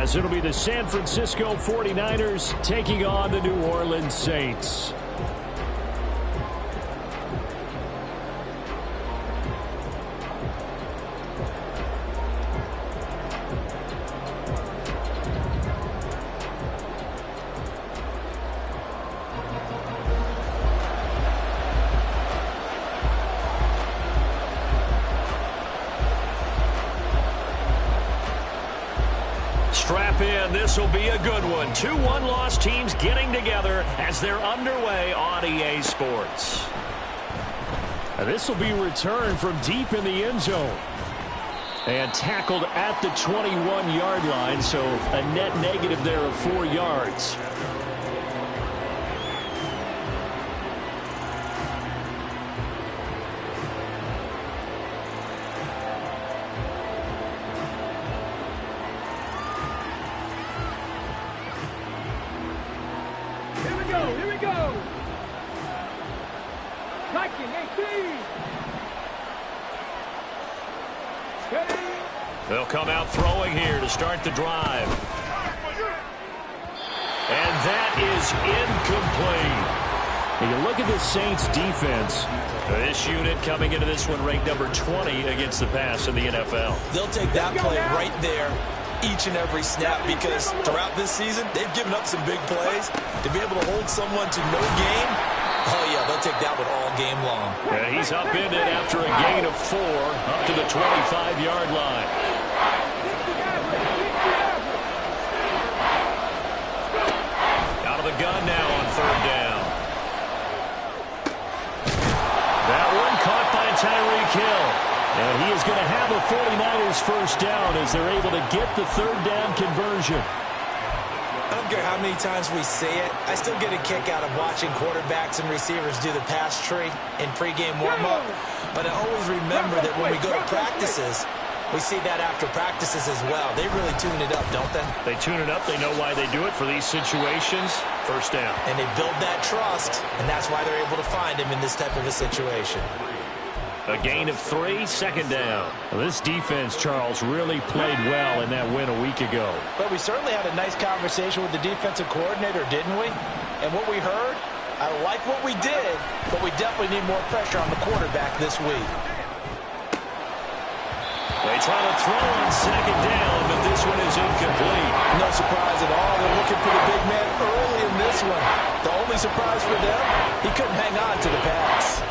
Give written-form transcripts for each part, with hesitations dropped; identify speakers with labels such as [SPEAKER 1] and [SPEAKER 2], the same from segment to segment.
[SPEAKER 1] As it'll be the San Francisco 49ers taking on the New Orleans Saints. Strap in. This will be a good one. Two one-loss teams getting together as they're underway on EA Sports. This will be returned from deep in the end zone. And tackled at the 21-yard line, so a net negative there of 4 yards.
[SPEAKER 2] Here we go. Striking 18.
[SPEAKER 1] They'll come out throwing here to start the drive. And that is incomplete. When you look at the Saints defense, this unit coming into this one ranked number 20 against the pass in the NFL.
[SPEAKER 3] They'll take that play right there each and every snap, because throughout this season, they've given up some big plays. To be able to hold someone to no gain, oh yeah, they'll take that one all game long.
[SPEAKER 1] Yeah, he's upended after a gain of 4 up to the 25-yard line. Out of the gun now on 3rd down. That one caught by Tyreek Hill. And he is going to have a 49ers first down as they're able to get the 3rd down conversion.
[SPEAKER 3] I don't care how many times we say it, I still get a kick out of watching quarterbacks and receivers do the pass tree in pregame warm-up. But I always remember that when we go to practices, we see that after practices as well. They really tune it up, don't they?
[SPEAKER 1] They tune it up. They know why they do it for these situations. First down.
[SPEAKER 3] And they build that trust, and that's why they're able to find him in this type of a situation.
[SPEAKER 1] A gain of 3, 2nd down. Well, this defense, Charles, really played well in that win a week ago.
[SPEAKER 4] But we certainly had a nice conversation with the defensive coordinator, didn't we? And what we heard, I like what we did, but we definitely need more pressure on the quarterback this week.
[SPEAKER 1] They try to throw on 2nd down, but this one is incomplete.
[SPEAKER 4] No surprise at all. They're looking for the big man early in this one. The only surprise for them, he couldn't hang on to the pass.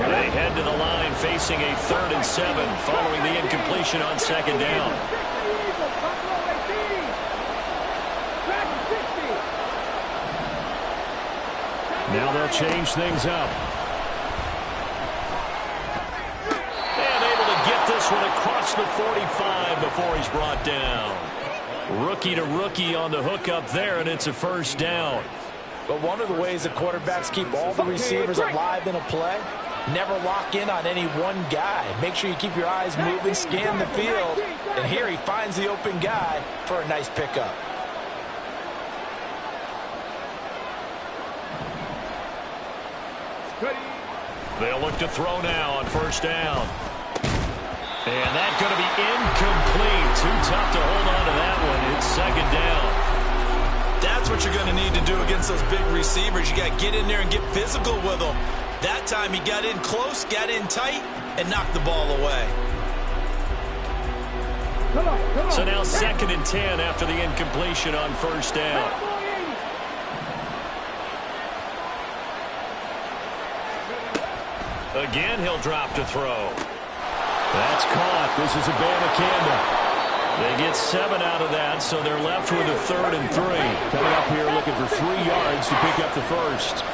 [SPEAKER 1] They head to the line facing a 3rd and 7 following the incompletion on 2nd down. Now they'll change things up. And able to get this one across the 45 before he's brought down. Rookie to rookie on the hookup there, and it's a first down.
[SPEAKER 4] But one of the ways that quarterbacks keep all the receivers alive in a play, never lock in on any one guy. Make sure you keep your eyes moving, scan the field. And here he finds the open guy for a nice pickup.
[SPEAKER 1] They'll look to throw now on 1st down. And that's going to be incomplete. Too tough to hold on to that one. It's 2nd down.
[SPEAKER 3] That's what you're going to need to do against those big receivers. You got to get in there and get physical with them. That time he got in close, got in tight, and knocked the ball away.
[SPEAKER 1] So now 2nd and 10 after the incompletion on 1st down. Again, he'll drop to throw. That's caught. This is a Banacanda. They get 7 out of that, so they're left with a 3rd and 3. Coming up here looking for 3 yards to pick up the first.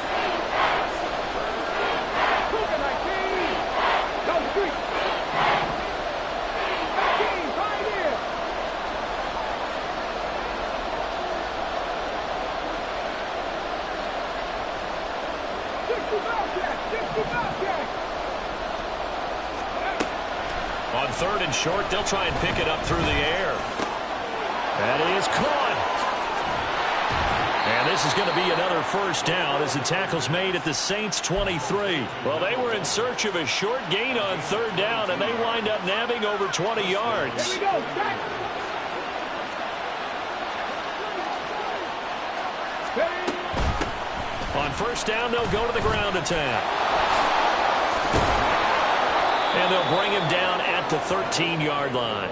[SPEAKER 1] On 3rd and short, they'll try and pick it up through the air. That is caught. this is going to be another first down as the tackle's made at the Saints' 23. Well, they were in search of a short gain on third down, and they wind up nabbing over 20 yards.
[SPEAKER 2] Here we go. Back.
[SPEAKER 1] On first down, they'll go to the ground attack. And they'll bring him down at the 13-yard line.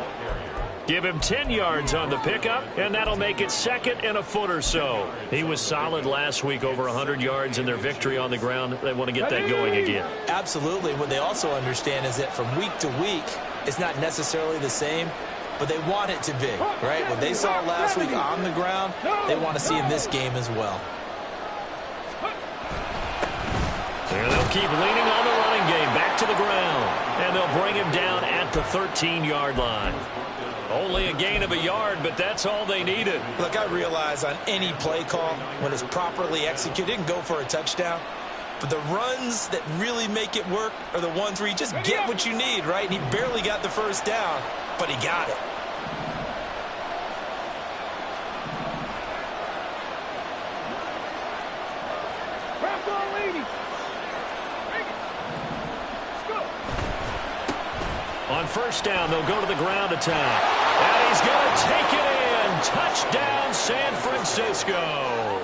[SPEAKER 1] Give him 10 yards on the pickup, and that'll make it second and a foot or so. He was solid last week, over 100 yards in their victory on the ground. They want to get that going again.
[SPEAKER 3] Absolutely. What they also understand is that from week to week, it's not necessarily the same, but they want it to be, right? What they saw last week on the ground, they want to see in this game as well.
[SPEAKER 1] And they'll keep leaning on the running game back to the ground, and they'll bring him down at the 13-yard line. Only a gain of a yard, but that's all they needed.
[SPEAKER 3] Look, I realize on any play call, when it's properly executed, it can go for a touchdown. But the runs that really make it work are the ones where you just get what you need, right? And he barely got the first down, but he got it.
[SPEAKER 1] On first down, they'll go to the ground attack. And he's going to take it in. Touchdown, San Francisco.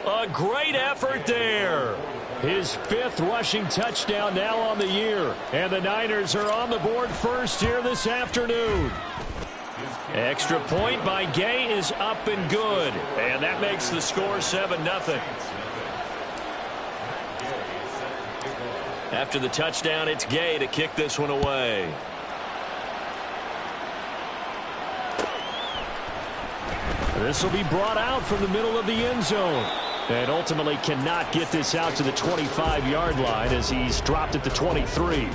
[SPEAKER 1] A great effort there. His 5th rushing touchdown now on the year. And the Niners are on the board first here this afternoon. Extra point by Gay is up and good. And that makes the score 7-0. After the touchdown, it's Gay to kick this one away. This will be brought out from the middle of the end zone. And ultimately cannot get this out to the 25-yard line as he's dropped at the 23.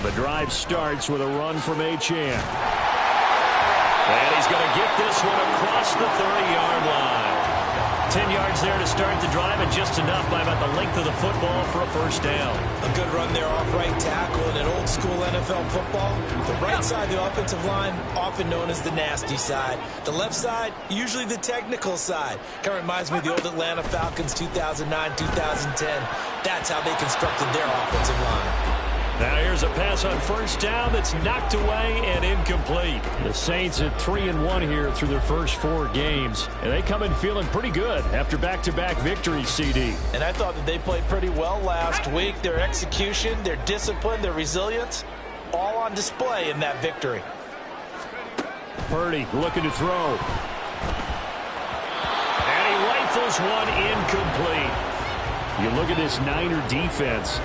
[SPEAKER 1] The drive starts with a run from Achane. And he's going to get this one across the 30-yard line. 10 yards there to start the drive, and just enough by about the length of the football for a first down.
[SPEAKER 3] A good run there off right tackle in an old school NFL football. The right side of the offensive line, often known as the nasty side. The left side, usually the technical side. Kind of reminds me of the old Atlanta Falcons 2009, 2010. That's how they constructed their offensive line.
[SPEAKER 1] Now here's a pass on first down that's knocked away and incomplete. The Saints at 3-1 here through their first 4 games. And they come in feeling pretty good after back-to-back victories, CD.
[SPEAKER 4] And I thought that they played pretty well last week. Their execution, their discipline, their resilience, all on display in that victory.
[SPEAKER 1] Purdy looking to throw. And he rifles one incomplete. You look at this Niner defense.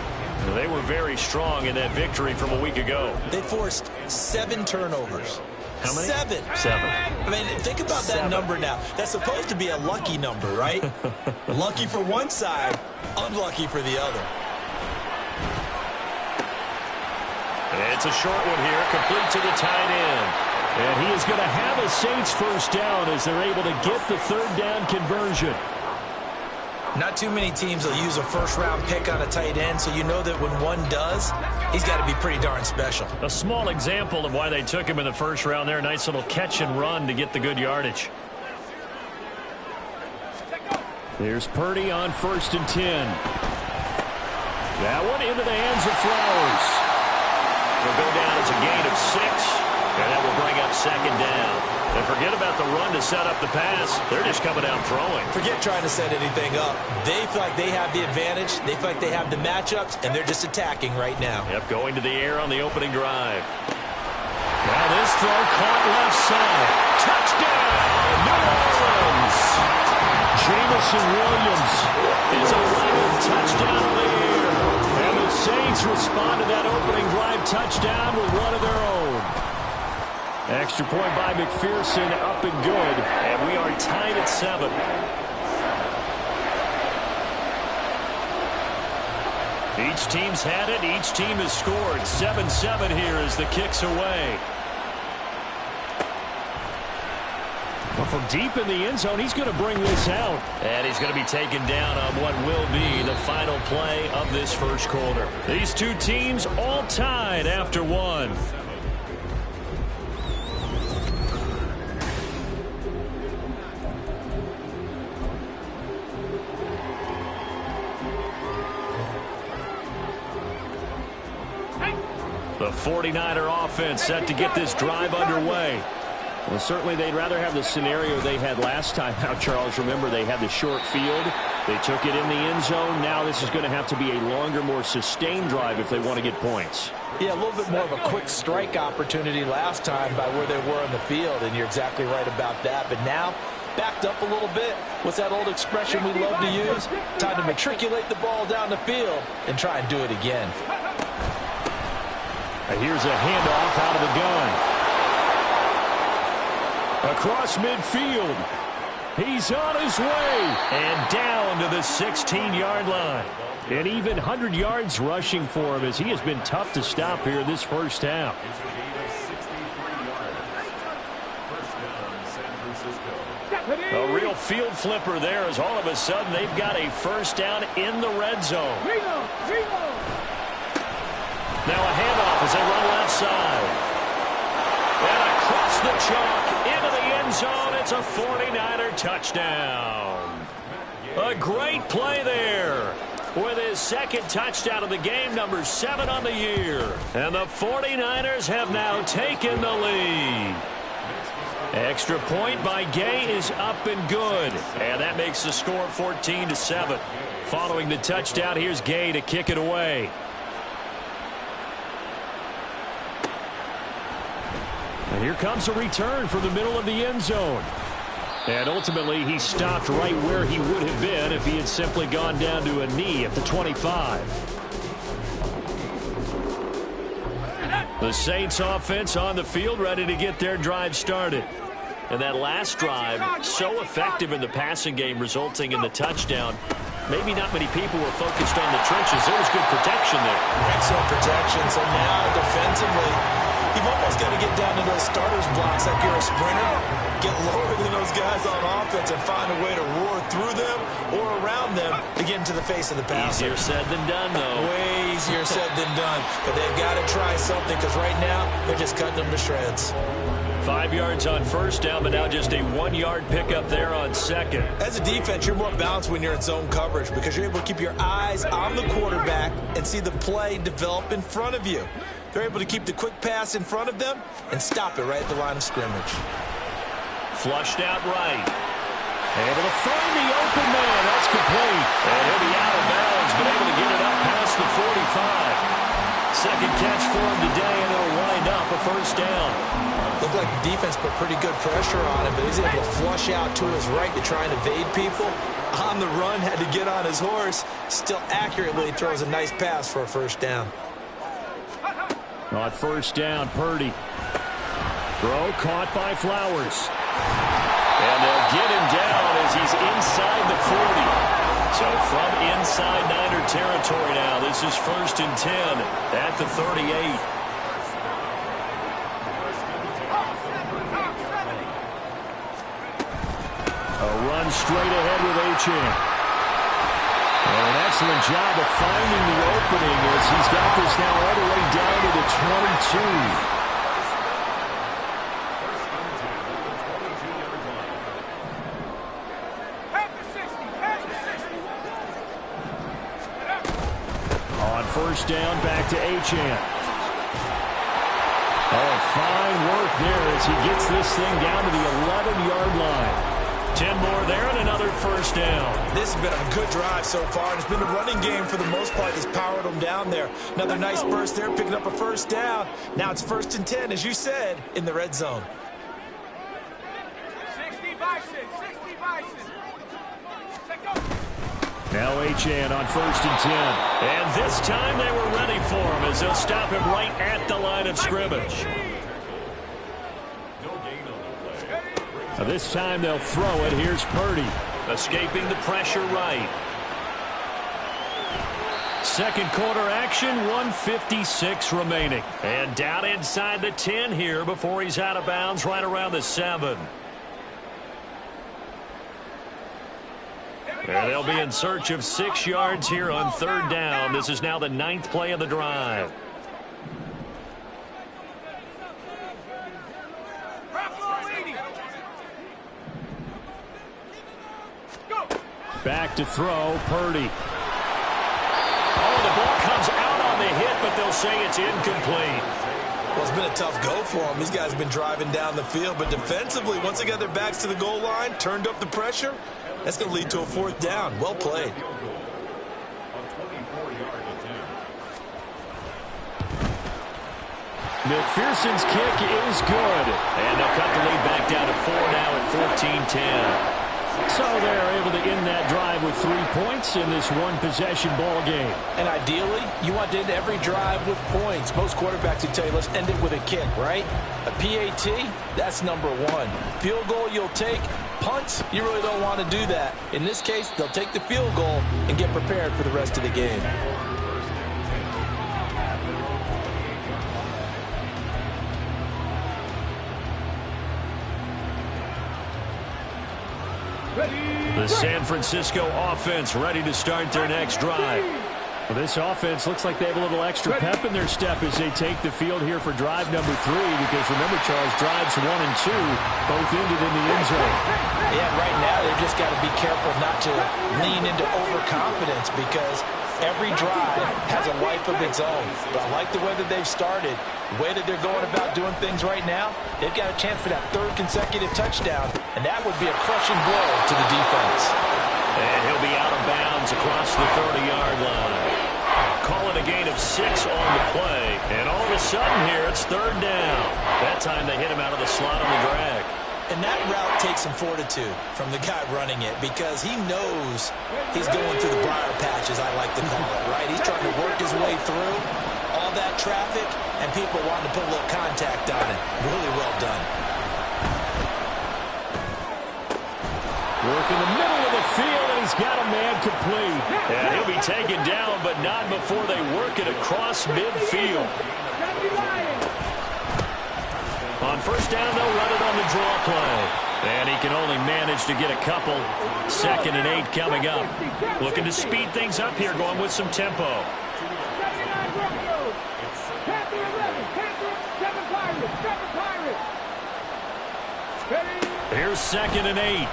[SPEAKER 1] They were very strong in that victory from a week ago.
[SPEAKER 3] They forced 7 turnovers.
[SPEAKER 1] How many?
[SPEAKER 3] 7.
[SPEAKER 1] 7.
[SPEAKER 3] I mean, think about that number now. That's supposed to be a lucky number, right? Lucky for one side, unlucky for the other.
[SPEAKER 1] It's a short one here, complete to the tight end. And he is going to have a Saints first down as they're able to get the third down conversion.
[SPEAKER 3] Not too many teams will use a first-round pick on a tight end, so you know that when one does, he's got to be pretty darn special.
[SPEAKER 1] A small example of why they took him in the first round there. Nice little catch and run to get the good yardage. Here's Purdy on 1st and 10. That one into the hands of Flowers. It'll go down as a gain of 6, and that will bring up 2nd down. And forget about the run to set up the pass. They're just coming out throwing.
[SPEAKER 3] Forget trying to set anything up. They feel like they have the advantage. They feel like they have the matchups, and they're just attacking right now.
[SPEAKER 1] Yep, going to the air on the opening drive. Now this throw caught left side. Touchdown, New Orleans. Jamison Williams is a running touchdown in the air. And the Saints respond to that opening drive touchdown with one of their own. Extra point by McPherson, up and good, and we are tied at 7. Each team's had it, each team has scored. 7-7 here as the kick's away. Well, from deep in the end zone, he's going to bring this out. And he's going to be taken down on what will be the final play of this first quarter. These two teams all tied after one. The 49er offense set to get this drive underway. Well, certainly they'd rather have the scenario they had last time out, Charles. Remember, they had the short field. They took it in the end zone. Now this is going to have to be a longer, more sustained drive if they want to get points.
[SPEAKER 4] Yeah, a little bit more of a quick strike opportunity last time by where they were on the field, and you're exactly right about that. But now, backed up a little bit. What's that old expression we love to use? Time to matriculate the ball down the field and try and do it again.
[SPEAKER 1] Here's a handoff out of the gun. Across midfield. He's on his way. And down to the 16-yard line. And even 100 yards rushing for him as he has been tough to stop here this first half. A real field flipper there as all of a sudden they've got a first down in the red zone. Now a handoff as they run left side. And across the chalk into the end zone. It's a 49er touchdown. A great play there. With his second touchdown of the game, number 7 on the year. And the 49ers have now taken the lead. Extra point by Gay is up and good. And that makes the score 14-7. Following the touchdown, here's Gay to kick it away. And here comes a return from the middle of the end zone. And ultimately, he stopped right where he would have been if he had simply gone down to a knee at the 25. The Saints offense on the field ready to get their drive started. And that last drive, so effective in the passing game, resulting in the touchdown. Maybe not many people were focused on the trenches. There was good protection there.
[SPEAKER 3] Excellent protection. So now defensively, you've almost got to get down to those starters blocks like you're a sprinter. Get lower than those guys on offense and find a way to roar through them or around them to get into the face of the passer.
[SPEAKER 1] Easier said than done, though.
[SPEAKER 3] Way easier said than done. But they've got to try something because right now they're just cutting them to shreds.
[SPEAKER 1] 5 yards on first down, but now just a 1-yard pickup there on second.
[SPEAKER 3] As a defense, you're more balanced when you're in zone coverage because you're able to keep your eyes on the quarterback and see the play develop in front of you. They're able to keep the quick pass in front of them and stop it right at the line of scrimmage.
[SPEAKER 1] Flushed out right. Able to find the open man. That's complete. And he'll be out of bounds, but able to get it up past the 45. Second catch for him today, and it'll wind up a first down.
[SPEAKER 3] Looked like the defense put pretty good pressure on him, but he's able to flush out to his right to try and evade people. On the run, had to get on his horse. Still accurately throws a nice pass for a first down.
[SPEAKER 1] On first down, Purdy. Throw caught by Flowers. And they'll get him down as he's inside the 40. So from inside Niner territory now, this is 1st and 10 at the 38. A run straight ahead with Achane. And an excellent job of finding the opening as he's got this now all the way down to the 22. On first down, back to Achane. Oh, fine work there as he gets this thing down to the 11-yard line. 10 more there and another first down.
[SPEAKER 3] This has been a good drive so far. It's been the running game for the most part that's powered them down there. Another nice burst there, picking up a first down. Now it's 1st and 10, as you said, in the red zone.
[SPEAKER 2] 60 Bison, 60 Bison.
[SPEAKER 1] Now Achane on 1st and 10. And this time they were ready for him as they'll stop him right at the line of scrimmage. Now this time they'll throw it. Here's Purdy. Escaping the pressure right. Second quarter action, 1:56 remaining. And down inside the 10 here before he's out of bounds right around the 7. And they'll be in search of 6 yards here on 3rd down. This is now the 9th play of the drive. Back to throw, Purdy. Oh, the ball comes out on the hit, but they'll say it's incomplete.
[SPEAKER 3] Well, it's been a tough go for them. These guys have been driving down the field, but defensively, once they got their backs to the goal line, turned up the pressure, that's going to lead to a 4th down. Well played.
[SPEAKER 1] McPherson's kick is good. And they'll cut the lead back down to 4 now at 14-10. So they're able to end that drive with 3 points in this one-possession ball game.
[SPEAKER 4] And ideally, you want to end every drive with points. Most quarterbacks would tell you, let's end it with a kick, right? A PAT, that's number 1. Field goal you'll take. Punts, you really don't want to do that. In this case, they'll take the field goal and get prepared for the rest of the game.
[SPEAKER 1] The San Francisco offense ready to start their next drive. Well, this offense looks like they have a little extra pep in their step as they take the field here for drive number 3, because remember, Charles, drives 1 and 2 both ended in the end zone.
[SPEAKER 4] Yeah, right now they've just got to be careful not to lean into overconfidence, because every drive has a life of its own. But I like the way that they've started, the way that they're going about doing things right now. They've got a chance for that 3rd consecutive touchdown, and that would be a crushing blow to the defense.
[SPEAKER 1] And he'll be out of bounds across the 30-yard line. Call it a gain of 6 on the play, and all of a sudden here it's 3rd down. That time they hit him out of the slot on the drag.
[SPEAKER 3] And that route takes some fortitude from the guy running it, because he knows he's going through the briar patch, as I like to call it, right? He's trying to work his way through all that traffic, and people wanting to put a little contact on it. Really well done.
[SPEAKER 1] Work in the middle of the field, and he's got a man complete. And he'll be taken down, but not before they work it across midfield. On 1st down, they'll run it on the draw play. And he can only manage to get a couple. 2nd and 8 coming up. Looking to speed things up here, going with some tempo. Here's 2nd and 8.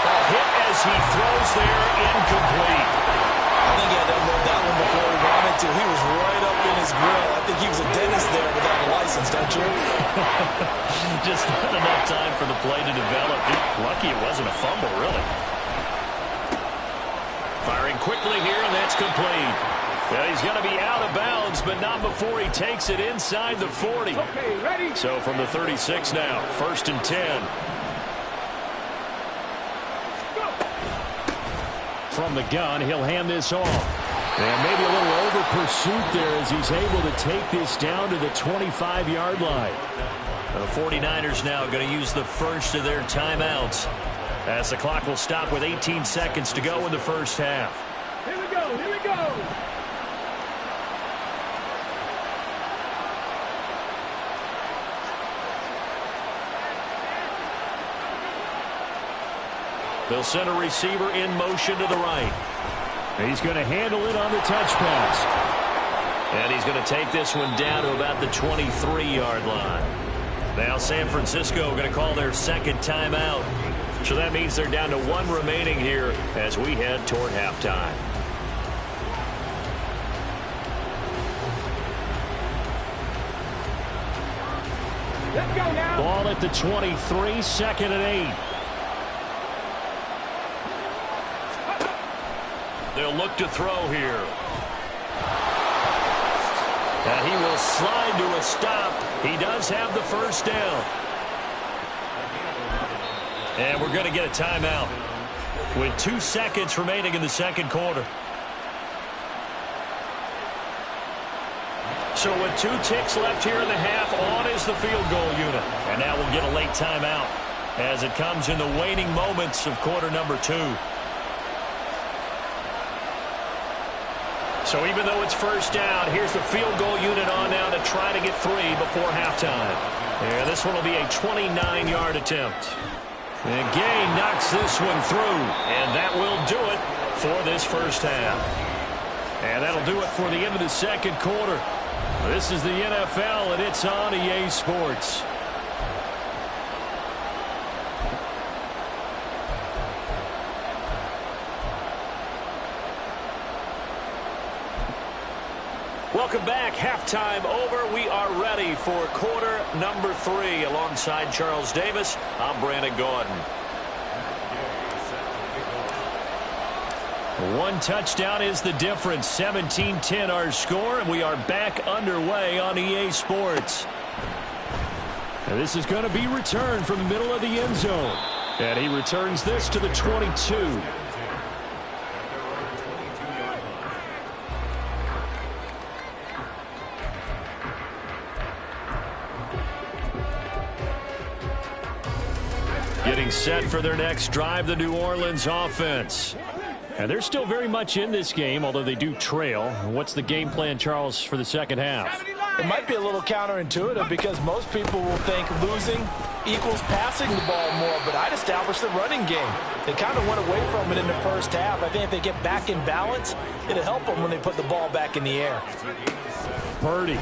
[SPEAKER 1] A hit as he throws there, incomplete.
[SPEAKER 3] I think he had to unload that one before he wanted to. He was right up in his grill. I think he was a dentist there without a license, don't you?
[SPEAKER 1] Just not enough time for the play to develop. Lucky it wasn't a fumble, really. Firing quickly here, and that's complete. Well, he's going to be out of bounds, but not before he takes it inside the 40.
[SPEAKER 2] Okay, ready?
[SPEAKER 1] So from the 36 now, 1st and 10. From the gun, he'll hand this off. And maybe a little over pursuit there as he's able to take this down to the 25-yard line. The 49ers now going to use the first of their timeouts, as the clock will stop with 18 seconds to go in the 1st half.
[SPEAKER 2] Here we go, here we go.
[SPEAKER 1] They'll send a receiver in motion to the right. He's going to handle it on the touch pass. And he's going to take this one down to about the 23-yard line. Now San Francisco going to call their 2nd timeout. So that means they're down to 1 remaining here as we head toward halftime.
[SPEAKER 2] Let's go now.
[SPEAKER 1] Ball at the 23, 2nd and 8. They'll look to throw here. And he will slide to a stop. He does have the 1st down. And we're going to get a timeout with 2 seconds remaining in the 2nd quarter. So with 2 ticks left here in the half, on is the field goal unit. And now we'll get a late timeout as it comes in the waning moments of quarter number 2. So even though it's 1st down, here's the field goal unit on now to try to get 3 before halftime. And this one will be a 29-yard attempt. And Gay knocks this one through, and that will do it for this first half. And that'll do it for the end of the second quarter. This is the NFL, and it's on EA Sports. Welcome back. Halftime over. We are ready for quarter number 3. Alongside Charles Davis, I'm Brandon Gordon. One touchdown is the difference. 17-10 our score, and we are back underway on EA Sports. And this is going to be returned from the middle of the end zone. And he returns this to the 22. Getting set for their next drive, the New Orleans offense. And they're still very much in this game, although they do trail. What's the game plan, Charles, for the second half?
[SPEAKER 4] It might be a little counterintuitive because most people will think losing equals passing the ball more, but I'd establish the running game. They kind of went away from it in the first half. I think if they get back in balance, it'll help them when they put the ball back in the air.
[SPEAKER 1] Purdy.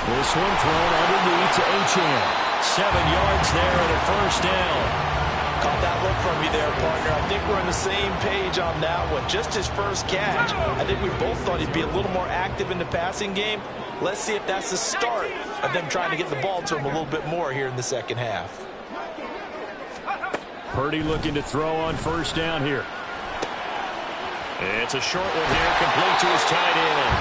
[SPEAKER 1] This one thrown underneath to Achane. 7 yards there and a first down.
[SPEAKER 4] Caught that look from you there, partner. I think we're on the same page on that one. Just his first catch. I think we both thought he'd be a little more active in the passing game. Let's see if that's the start of them trying to get the ball to him a little bit more here in the second half.
[SPEAKER 1] Purdy looking to throw on first down here. It's a short one here, complete to his tight end.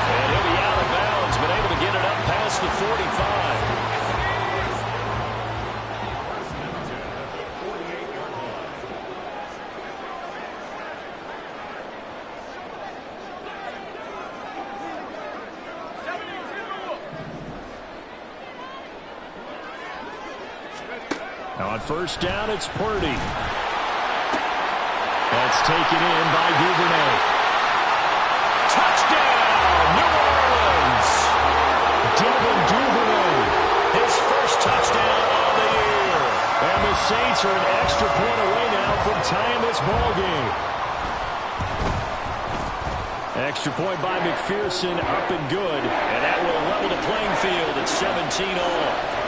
[SPEAKER 1] And he'll be out of bounds, but able to get it up past the 45. On first down, it's Purdy. That's taken in by Duvernay. Touchdown, New Orleans! Devin Duvernay, his first touchdown of the year. And the Saints are an extra point away now from tying this ball game. Extra point by McPherson, up and good. And that will level the playing field at 17-all.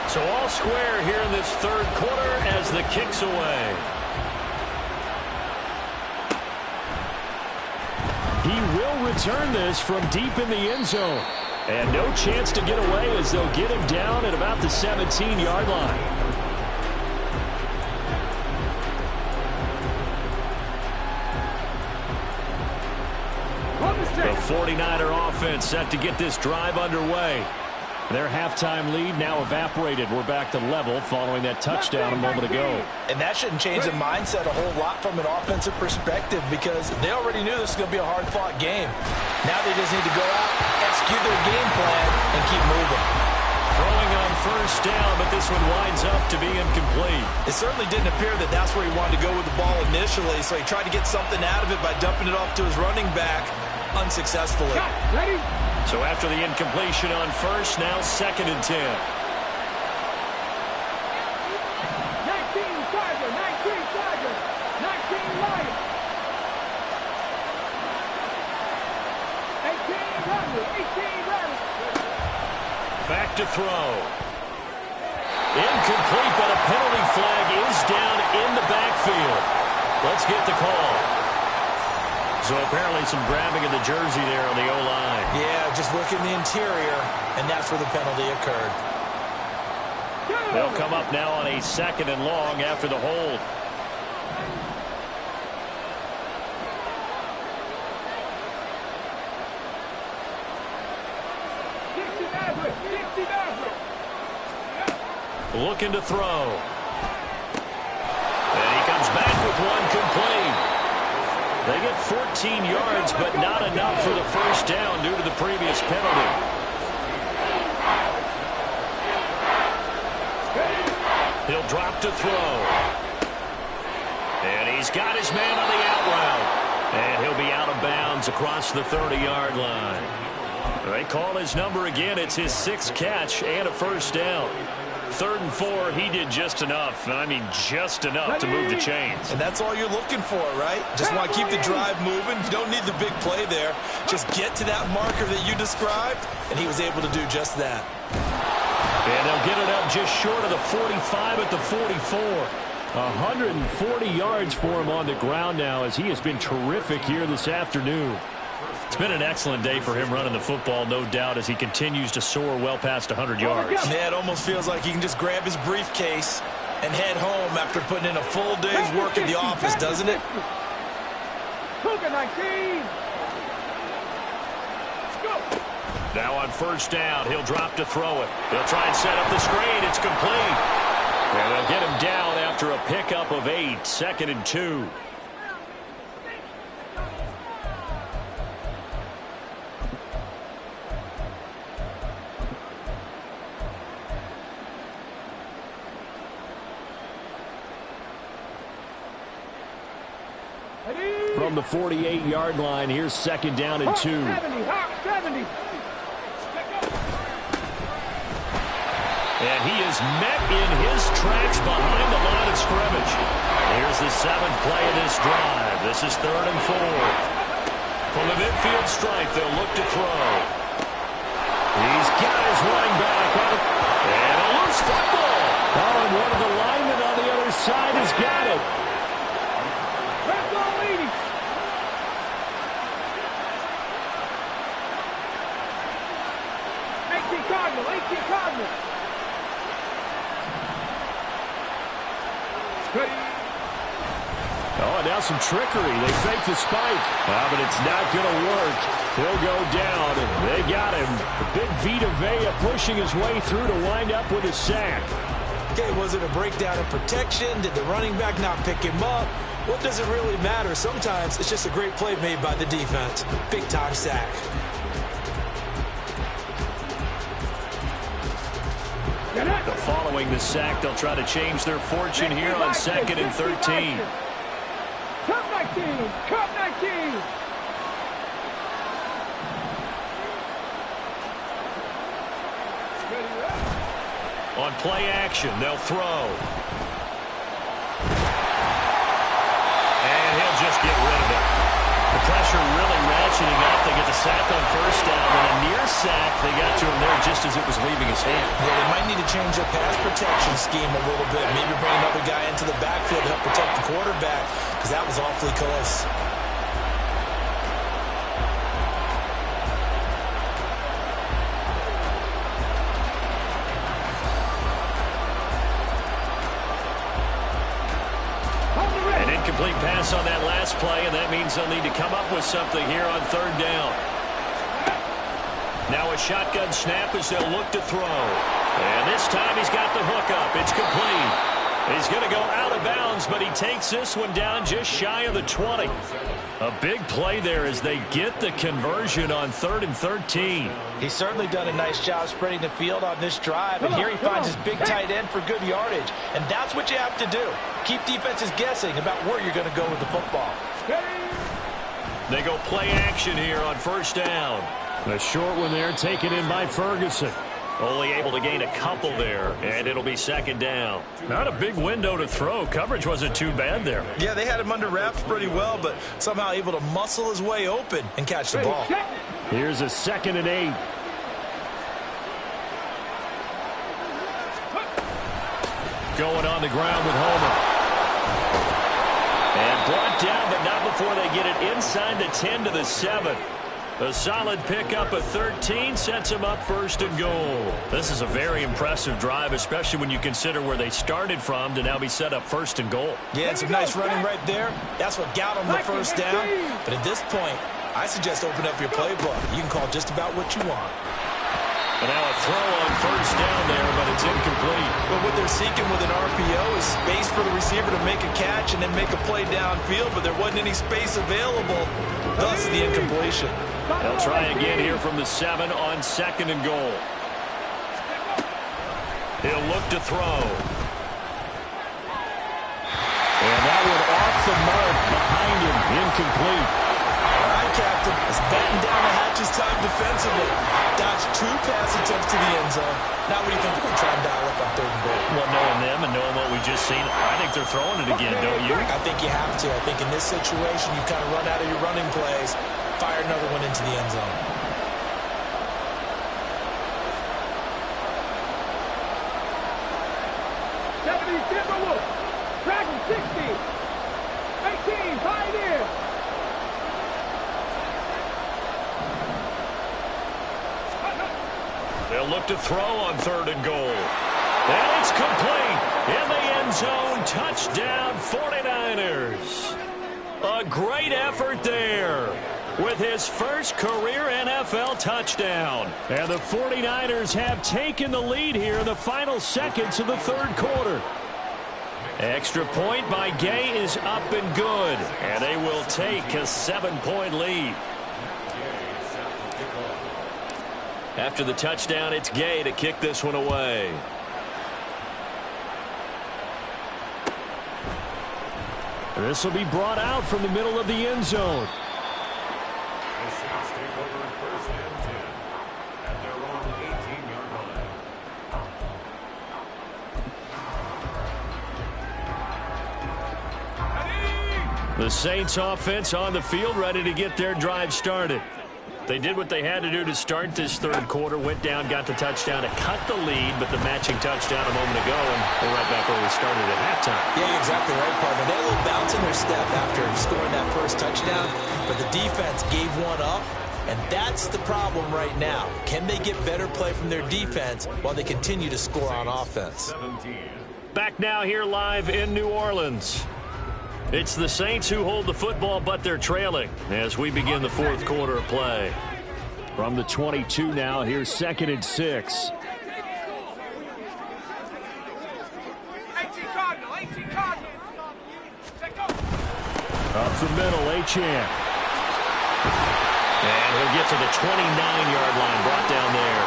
[SPEAKER 1] So all square here in this third quarter as the kick's away. He will return this from deep in the end zone. And no chance to get away as they'll get him down at about the 17-yard line. The 49er offense set to get this drive underway. Their halftime lead now evaporated. We're back to level following that touchdown a moment ago.
[SPEAKER 4] And that shouldn't change the mindset a whole lot from an offensive perspective because they already knew this was going to be a hard-fought game. Now they just need to go out, execute their game plan, and keep moving.
[SPEAKER 1] Throwing on first down, but this one winds up to be incomplete.
[SPEAKER 4] It certainly didn't appear that that's where he wanted to go with the ball initially, so he tried to get something out of it by dumping it off to his running back unsuccessfully.
[SPEAKER 2] Ready?
[SPEAKER 1] So after the incompletion on first, now 2nd and 10. 19
[SPEAKER 2] Tiger, 19 Tiger, 19 Lion. 18 Runner, 18 Runner.
[SPEAKER 1] Back to throw. Incomplete, but a penalty flag is down in the backfield. Let's get the call. So apparently some grabbing of the jersey there on the O-line.
[SPEAKER 3] Yeah, just look in the interior, and that's where the penalty occurred.
[SPEAKER 1] They'll come up now on a 2nd and long after the hold. Looking to throw. And he comes back with one complete. They get 14 yards, but not enough for the first down due to the previous penalty. He'll drop to throw. And he's got his man on the out route. And he'll be out of bounds across the 30-yard line. They call his number again. It's his 6th catch and a first down. 3rd and 4, he did just enough. I mean, just enough to move the chains.
[SPEAKER 4] And that's all you're looking for, right? Just want to keep the drive moving. You don't need the big play there. Just get to that marker that you described, and he was able to do just that.
[SPEAKER 1] And they'll get it up just short of the 45 at the 44. 140 yards for him on the ground now, as he has been terrific here this afternoon. It's been an excellent day for him running the football, no doubt, as he continues to soar well past 100 yards.
[SPEAKER 4] Yeah, it almost feels like he can just grab his briefcase and head home after putting in a full day's work at the office, doesn't it?
[SPEAKER 1] Now on first down, he'll drop to throw it. They'll try and set up the screen. It's complete. And they'll get him down after a pickup of 8, 2nd and 2. From the 48-yard line, here's 2nd down and 2.
[SPEAKER 2] 70.
[SPEAKER 1] And he is met in his tracks behind the line of scrimmage. Here's the 7th play of this drive. This is 3rd and 4. From the midfield stripe, they'll look to throw. He's got his running back out. And a loose football. Oh, and one of the linemen on the other side has got it.
[SPEAKER 2] Cardinal.
[SPEAKER 1] Oh, and now some trickery. They fake the spike. But it's not going to work. He'll go down, and they got him. Big Vita Vea pushing his way through to wind up with a sack.
[SPEAKER 3] Okay, was it a breakdown in protection? Did the running back not pick him up? What does it really matter? Sometimes it's just a great play made by the defense. Big-time sack.
[SPEAKER 1] Following the sack, they'll try to change their fortune here on 2nd and 13.
[SPEAKER 2] Cup 19.
[SPEAKER 1] On play action, they'll throw. And he'll just get rid of it. The pressure really ratcheting up. They get the sack on first down, and a near sack. They got to him there just as it was leaving his hand.
[SPEAKER 3] Yeah, they might need to change their pass protection scheme a little bit. Maybe bring another guy into the backfield to help protect the quarterback, because that was awfully close.
[SPEAKER 1] Incomplete pass on that last play, and that means they'll need to come up with something here on 3rd down. Now a shotgun snap as they'll look to throw. And this time he's got the hook up. It's complete. He's going to go out of bounds, but he takes this one down just shy of the 20. A big play there as they get the conversion on 3rd and 13.
[SPEAKER 4] He's certainly done a nice job spreading the field on this drive, and here he finds his big tight end for good yardage. And that's what you have to do. Keep defenses guessing about where you're going to go with the football.
[SPEAKER 1] They go play action here on first down. A short one there taken in by Ferguson. Only able to gain a couple there, and it'll be 2nd down. Not a big window to throw. Coverage wasn't too bad there.
[SPEAKER 3] Yeah, they had him under wraps pretty well, but somehow able to muscle his way open and catch the ball.
[SPEAKER 1] Here's a 2nd and 8. Going on the ground with Homer. And brought down, but not before they get it inside the 10 to the 7. A solid pickup of 13 sets them up 1st and goal. This is a very impressive drive, especially when you consider where they started from to now be set up 1st and goal.
[SPEAKER 3] Yeah, it's some nice running right there. That's what got them the first down. But at this point, I suggest open up your playbook. You can call just about what you want.
[SPEAKER 1] And now a throw on first down there, but it's incomplete.
[SPEAKER 3] But what they're seeking with an RPO is space for the receiver to make a catch and then make a play downfield, but there wasn't any space available, thus the incompletion.
[SPEAKER 1] They'll try again here from the 7 on 2nd and goal. He'll look to throw. And that one off the mark behind him, incomplete.
[SPEAKER 3] All right, Captain. Let's batten down the hatches time defensively. Dodge 2 pass attempts to the end zone. Now what do you think they're going to try and dial up on 3rd and goal?
[SPEAKER 1] Well, knowing them and knowing what we just seen, I think they're throwing it again, don't you?
[SPEAKER 3] I think you have to. I think in this situation, you kind of run out of your running plays, fire another one into the end zone.
[SPEAKER 2] Dragon 60. 18, Pioneer.
[SPEAKER 1] They'll look to throw on 3rd and goal. And it's complete. In the end zone, touchdown 49ers. A great effort there with his first career NFL touchdown. And the 49ers have taken the lead here in the final seconds of the 3rd quarter. Extra point by Gay is up and good. And they will take a 7-point lead. After the touchdown, it's Gay to kick this one away. This will be brought out from the middle of the end zone.
[SPEAKER 5] The Saints take over 1st and 10 at their own 18-yard line.
[SPEAKER 1] The Saints offense on the field, ready to get their drive started. They did what they had to do to start this 3rd quarter, went down, got the touchdown to cut the lead, but the matching touchdown a moment ago, and we're right back where we started at halftime.
[SPEAKER 3] Yeah, you're exactly right, partner. They had a little bounce in their step after scoring that first touchdown, but the defense gave one up, and that's the problem right now. Can they get better play from their defense while they continue to score on offense?
[SPEAKER 5] 17.
[SPEAKER 1] Back now here live in New Orleans. It's the Saints who hold the football, but they're trailing as we begin the 4th quarter of play. From the 22 now, here's 2nd and 6.
[SPEAKER 2] 18 Cardinal, 18 Cardinal.
[SPEAKER 1] Up the middle, Achane. And he'll get to the 29-yard line, brought down there.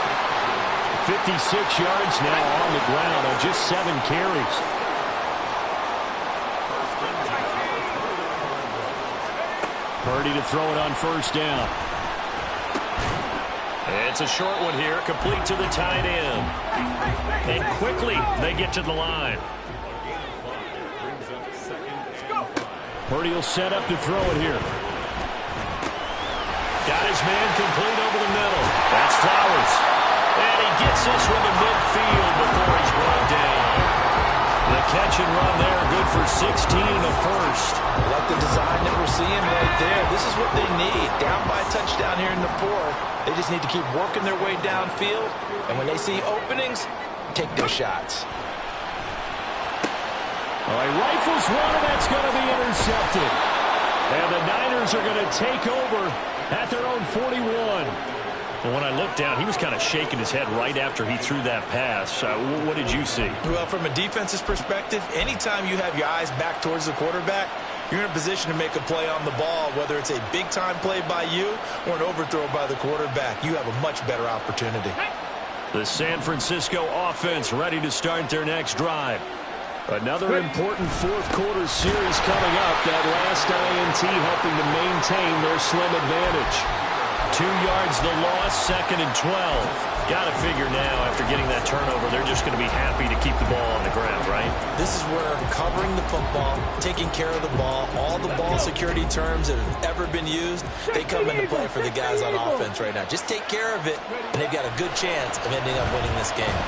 [SPEAKER 1] 56 yards now on the ground on just 7 carries. Purdy to throw it on 1st down. It's a short one here, complete to the tight end. And quickly they get to the line. Purdy will set up to throw it here. Got his man complete over the middle. That's Flowers. And he gets this one to midfield before he's brought down. The catch and run there, good for 16 and a first.
[SPEAKER 3] I like the design that we're seeing right there. This is what they need. Down by a touchdown here in the 4th. They just need to keep working their way downfield. And when they see openings, take their shots.
[SPEAKER 1] All right, rifles one, and that's going to be intercepted. And the Niners are going to take over at their own 41. Well, when I looked down, he was kind of shaking his head right after he threw that pass. What did you see?
[SPEAKER 3] Well, from a defense's perspective, anytime you have your eyes back towards the quarterback, you're in a position to make a play on the ball, whether it's a big-time play by you or an overthrow by the quarterback. You have a much better opportunity.
[SPEAKER 1] The San Francisco offense ready to start their next drive. Another important 4th quarter series coming up. That last INT helping to maintain their slim advantage. 2 yards the loss, 2nd and 12. Got to figure now, after getting that turnover, they're just going to be happy to keep the ball on the ground, right?
[SPEAKER 3] This is where covering the football, taking care of the ball, all the ball security terms that have ever been used, they come into play for the guys on offense right now. Just take care of it, and they've got a good chance of ending up winning this game.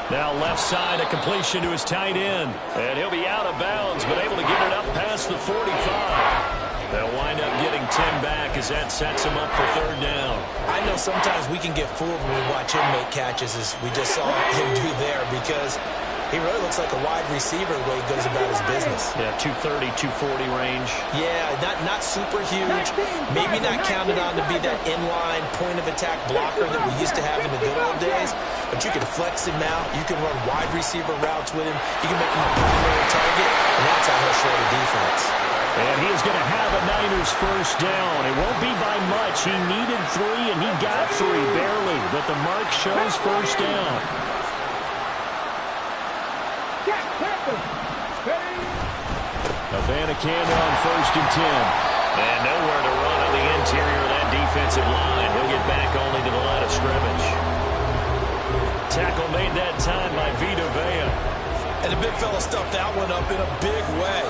[SPEAKER 1] Now left side, a completion to his tight end. And he'll be out of bounds, but able to get it up past the 45. They'll wind up getting 10 back as that sets him up for 3rd down.
[SPEAKER 3] I know sometimes we can get fooled when we watch him make catches, as we just saw him do there, because he really looks like a wide receiver the way he goes about his business.
[SPEAKER 1] Yeah, 230, 240 range.
[SPEAKER 3] Yeah, not super huge. Maybe not counted on to be that inline point-of-attack blocker that we used to have in the good old days, but you can flex him out. You can run wide receiver routes with him. You can make him a primary target, and that's how he'll show the defense.
[SPEAKER 1] And he is going to have a Niners 1st down. It won't be by much. He needed 3, and he got 3, barely. But the mark shows 1st down. Abanikanda on 1st and 10. And nowhere to run on the interior of that defensive line. He'll get back only to the line of scrimmage. Tackle made that time by Vita Vea.
[SPEAKER 4] And the big fella stuffed that one up in a big way.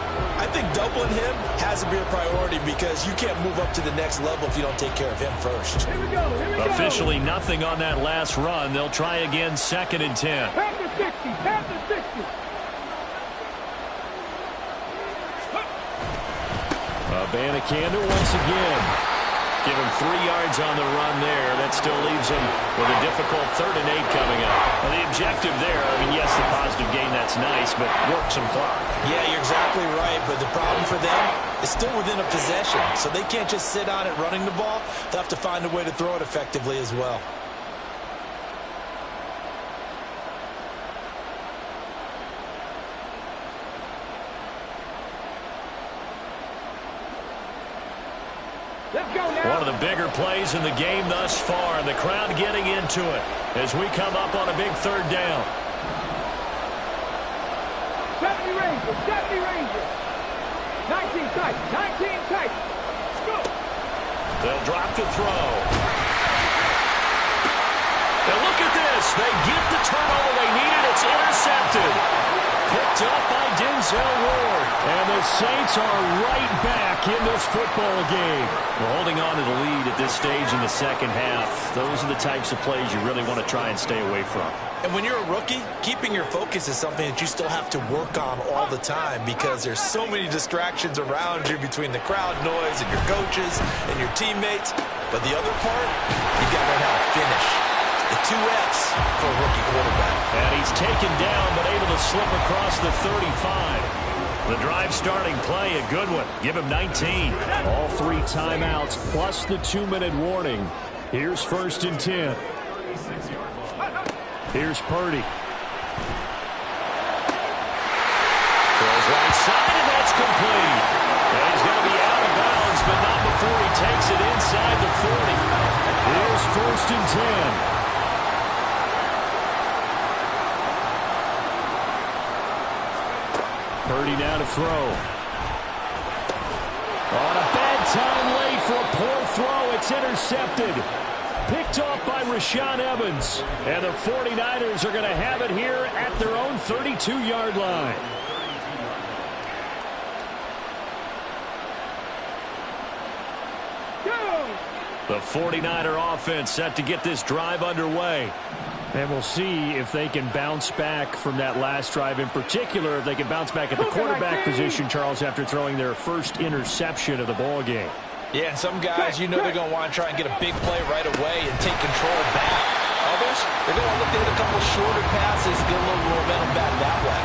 [SPEAKER 4] I think doubling him has to be a priority because you can't move up to the next level if you don't take care of him first.
[SPEAKER 2] Here we go.
[SPEAKER 1] Officially nothing on that last run. They'll try again 2nd and 10.
[SPEAKER 2] Pass the 60. Pass the 60.
[SPEAKER 1] Abanikanda once again. Give him 3 yards on the run there. That still leaves him with a difficult 3rd and 8 coming up. Well, the objective there, I mean, yes, the positive gain, that's nice, but work some clock.
[SPEAKER 4] Yeah, you're exactly right, but the problem for them is still within a possession, so they can't just sit on it running the ball. They'll have to find a way to throw it effectively as well.
[SPEAKER 2] Let's go now.
[SPEAKER 1] One of the bigger plays in the game thus far, and the crowd getting into it as we come up on a big 3rd down.
[SPEAKER 2] 70 Rangers. 70 Rangers. 19 tight. 19 tight. Go.
[SPEAKER 1] They'll drop the throw. Now look at this. They get the turnover they needed. It's intercepted. Picked up by Denzel Ward. And the Saints are right back in this football game. We're holding on to the lead at this stage in the 2nd half. Those are the types of plays you really want to try and stay away from.
[SPEAKER 4] And when you're a rookie, keeping your focus is something that you still have to work on all the time because there's so many distractions around you between the crowd noise and your coaches and your teammates. But the other part, you got to learn how to finish. The 2 F's for a rookie quarterback.
[SPEAKER 1] And he's taken down but able to slip across the 35. The drive starting play, a good one. Give him 19. All 3 timeouts plus the 2-minute warning. Here's 1st and 10. Here's Purdy. Throws right side, and that's complete. And he's going to be out of bounds, but not before he takes it inside the 40. Here's 1st and 10. Purdy now to throw. On a bad time late for a poor throw. It's intercepted. Picked off by Rashaan Evans. And the 49ers are going to have it here at their own 32-yard line. The 49er offense set to get this drive underway. And we'll see if they can bounce back from that last drive. In particular, if they can bounce back at the quarterback position, Charles, after throwing their first interception of the ball game.
[SPEAKER 4] Yeah, and some guys, you know they're going to want to try and get a big play right away and take control back. Others, they're going to look to hit a couple shorter passes, get a little momentum back that way.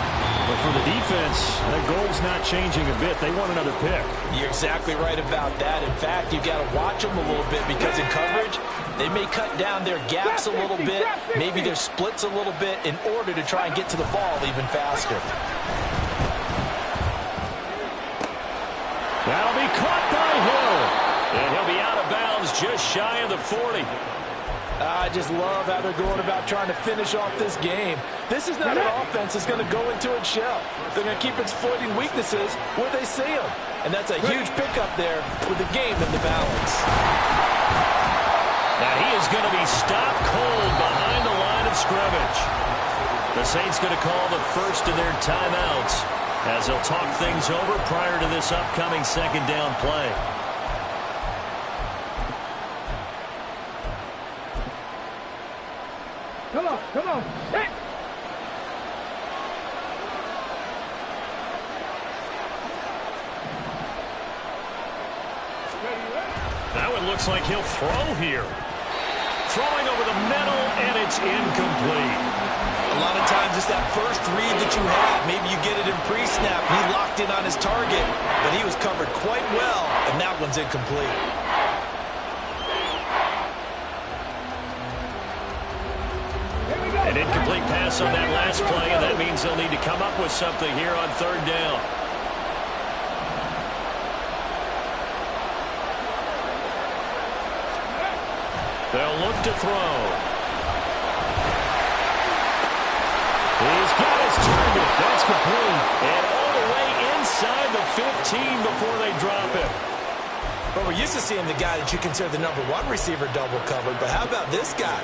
[SPEAKER 1] But for the defense, their goal's not changing a bit. They want another pick.
[SPEAKER 4] You're exactly right about that. In fact, you've got to watch them a little bit because in coverage, they may cut down their gaps a little bit, maybe their splits a little bit in order to try and get to the ball even faster.
[SPEAKER 1] That'll be caught by Hill. And he'll be out of bounds just shy of the 40.
[SPEAKER 4] I just love how they're going about trying to finish off this game. This is not an offense that's going to go into its shell. They're going to keep exploiting weaknesses where they see them. And that's a huge pickup there with the game in the balance.
[SPEAKER 1] Now he is going to be stopped cold behind the line of scrimmage. The Saints going to call the first of their timeouts as they'll talk things over prior to this upcoming 2nd down play.
[SPEAKER 2] Come on, come on. Hey.
[SPEAKER 1] Now it looks like he'll throw here. Throwing over the middle, and it's incomplete.
[SPEAKER 4] A lot of times it's that first read that you have. Maybe you get it in pre-snap. He locked in on his target, but he was covered quite well, and that one's incomplete.
[SPEAKER 1] An incomplete pass on that last play, and that means they'll need to come up with something here on 3rd down. They'll look to throw. He's got his target. That's complete. And all the way inside the 15 before they drop it.
[SPEAKER 3] But we're used to seeing the guy that you consider the #1 receiver double covered. But how about this guy?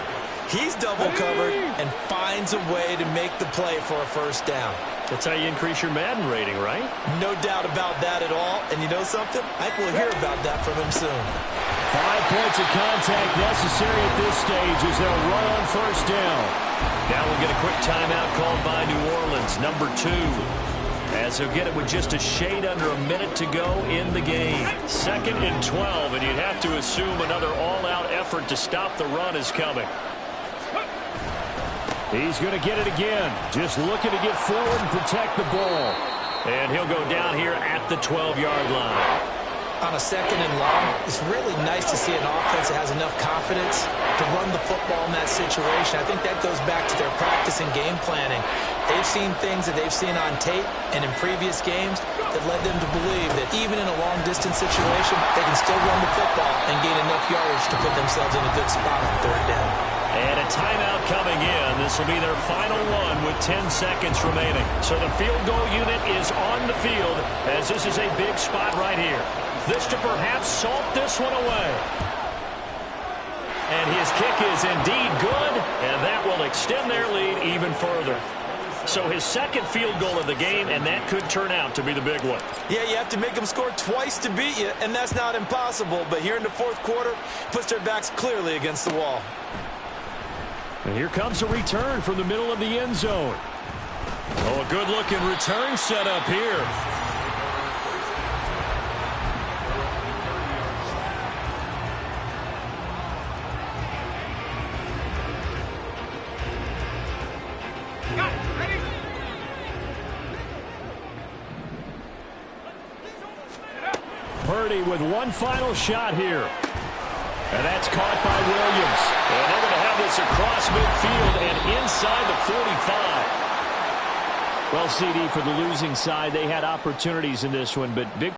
[SPEAKER 3] He's double covered and finds a way to make the play for a first down.
[SPEAKER 1] That's how you increase your Madden rating, right?
[SPEAKER 3] No doubt about that at all. And you know something? I think we'll hear about that from him soon.
[SPEAKER 1] 5 points of contact necessary at this stage as they'll run on first down. Now we'll get a quick timeout called by New Orleans, #2. As he'll get it with just a shade under a minute to go in the game. 2nd and 12, and you'd have to assume another all-out effort to stop the run is coming. He's going to get it again. Just looking to get forward and protect the ball. And he'll go down here at the 12-yard line.
[SPEAKER 3] On a 2nd and long, it's really nice to see an offense that has enough confidence to run the football in that situation. I think that goes back to their practice and game planning. They've seen things that they've seen on tape and in previous games that led them to believe that even in a long-distance situation, they can still run the football and gain enough yardage to put themselves in a good spot on 3rd down.
[SPEAKER 1] And a timeout coming in. This will be their final one with 10 seconds remaining. So the field goal unit is on the field as this is a big spot right here. This to perhaps salt this one away. And his kick is indeed good, and that will extend their lead even further. So his 2nd field goal of the game, and that could turn out to be the big one.
[SPEAKER 3] Yeah, you have to make them score twice to beat you, and that's not impossible. But here in the 4th quarter, puts their backs clearly against the wall.
[SPEAKER 1] And here comes a return from the middle of the end zone. Oh, a good-looking return set up here. Purdy with one final shot here. And that's caught by Williams. And they're going to have this across midfield and inside the 45. Well, CD, for the losing side, they had opportunities in this one, but big